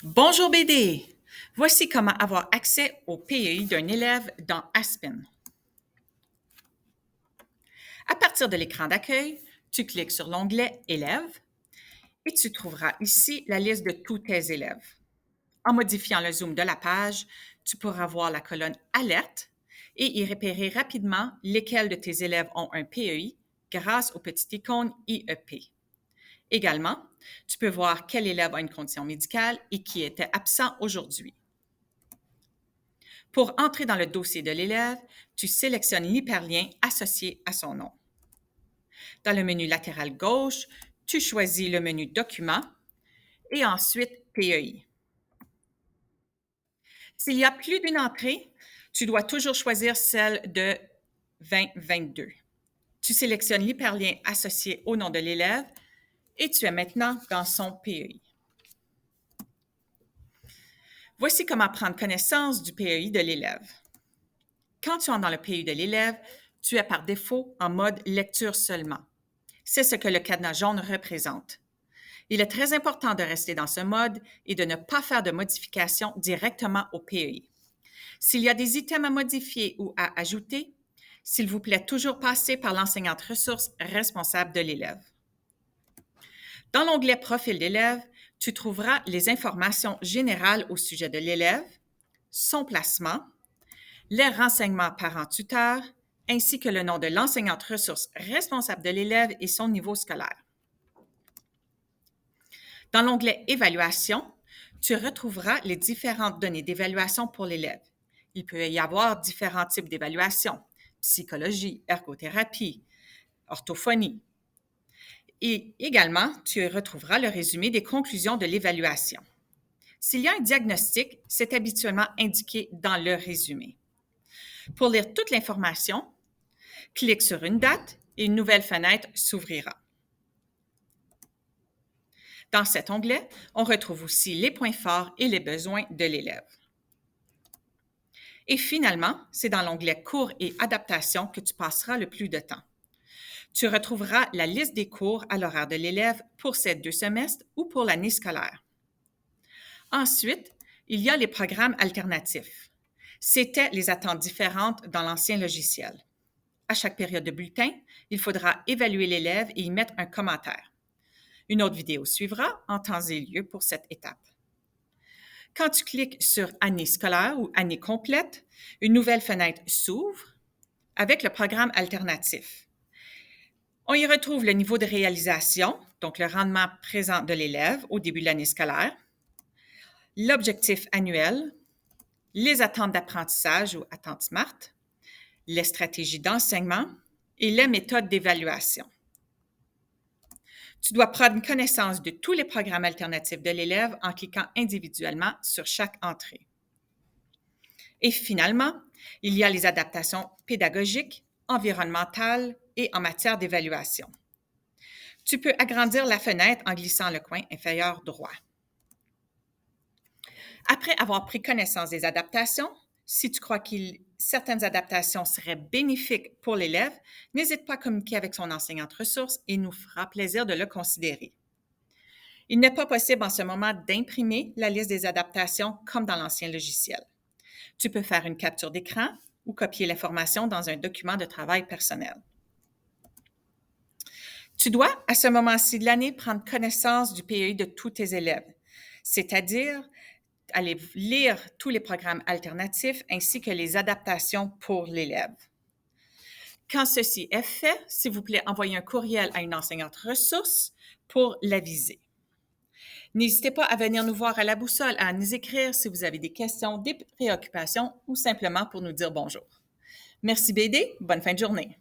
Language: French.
Bonjour BD! Voici comment avoir accès au PEI d'un élève dans Aspen. À partir de l'écran d'accueil, tu cliques sur l'onglet Élèves et tu trouveras ici la liste de tous tes élèves. En modifiant le zoom de la page, tu pourras voir la colonne Alerte et y repérer rapidement lesquels de tes élèves ont un PEI grâce au petit icône IEP. Également, tu peux voir quel élève a une condition médicale et qui était absent aujourd'hui. Pour entrer dans le dossier de l'élève, tu sélectionnes l'hyperlien associé à son nom. Dans le menu latéral gauche, tu choisis le menu Documents et ensuite PEI. S'il y a plus d'une entrée, tu dois toujours choisir celle de 2022. Tu sélectionnes l'hyperlien associé au nom de l'élève et tu es maintenant dans son PEI. Voici comment prendre connaissance du PEI de l'élève. Quand tu entres dans le PEI de l'élève, tu es par défaut en mode lecture seulement. C'est ce que le cadenas jaune représente. Il est très important de rester dans ce mode et de ne pas faire de modifications directement au PEI. S'il y a des items à modifier ou à ajouter, s'il vous plaît, toujours passer par l'enseignante ressource responsable de l'élève. Dans l'onglet Profil d'élève, tu trouveras les informations générales au sujet de l'élève, son placement, les renseignements parents-tuteurs, ainsi que le nom de l'enseignante ressource responsable de l'élève et son niveau scolaire. Dans l'onglet Évaluation, tu retrouveras les différentes données d'évaluation pour l'élève. Il peut y avoir différents types d'évaluation: psychologie, ergothérapie, orthophonie. Et également, tu retrouveras le résumé des conclusions de l'évaluation. S'il y a un diagnostic, c'est habituellement indiqué dans le résumé. Pour lire toute l'information, clique sur une date et une nouvelle fenêtre s'ouvrira. Dans cet onglet, on retrouve aussi les points forts et les besoins de l'élève. Et finalement, c'est dans l'onglet Cours et adaptation que tu passeras le plus de temps. Tu retrouveras la liste des cours à l'horaire de l'élève pour ces 2 semestres ou pour l'année scolaire. Ensuite, il y a les programmes alternatifs. C'étaient les attentes différentes dans l'ancien logiciel. À chaque période de bulletin, il faudra évaluer l'élève et y mettre un commentaire. Une autre vidéo suivra en temps et lieu pour cette étape. Quand tu cliques sur Année scolaire ou Année complète, une nouvelle fenêtre s'ouvre avec le programme alternatif. On y retrouve le niveau de réalisation, donc le rendement présent de l'élève au début de l'année scolaire, l'objectif annuel, les attentes d'apprentissage ou attentes SMART, les stratégies d'enseignement et les méthodes d'évaluation. Tu dois prendre connaissance de tous les programmes alternatifs de l'élève en cliquant individuellement sur chaque entrée. Et finalement, il y a les adaptations pédagogiques, environnementales et en matière d'évaluation. Tu peux agrandir la fenêtre en glissant le coin inférieur droit. Après avoir pris connaissance des adaptations, si tu crois que certaines adaptations seraient bénéfiques pour l'élève, n'hésite pas à communiquer avec son enseignante ressource et nous fera plaisir de le considérer. Il n'est pas possible en ce moment d'imprimer la liste des adaptations comme dans l'ancien logiciel. Tu peux faire une capture d'écran ou copier l'information dans un document de travail personnel. Tu dois, à ce moment-ci de l'année, prendre connaissance du PEI de tous tes élèves, c'est-à-dire aller lire tous les programmes alternatifs ainsi que les adaptations pour l'élève. Quand ceci est fait, s'il vous plaît, envoyez un courriel à une enseignante ressource pour l'aviser. N'hésitez pas à venir nous voir à la boussole, à nous écrire si vous avez des questions, des préoccupations ou simplement pour nous dire bonjour. Merci BD, bonne fin de journée.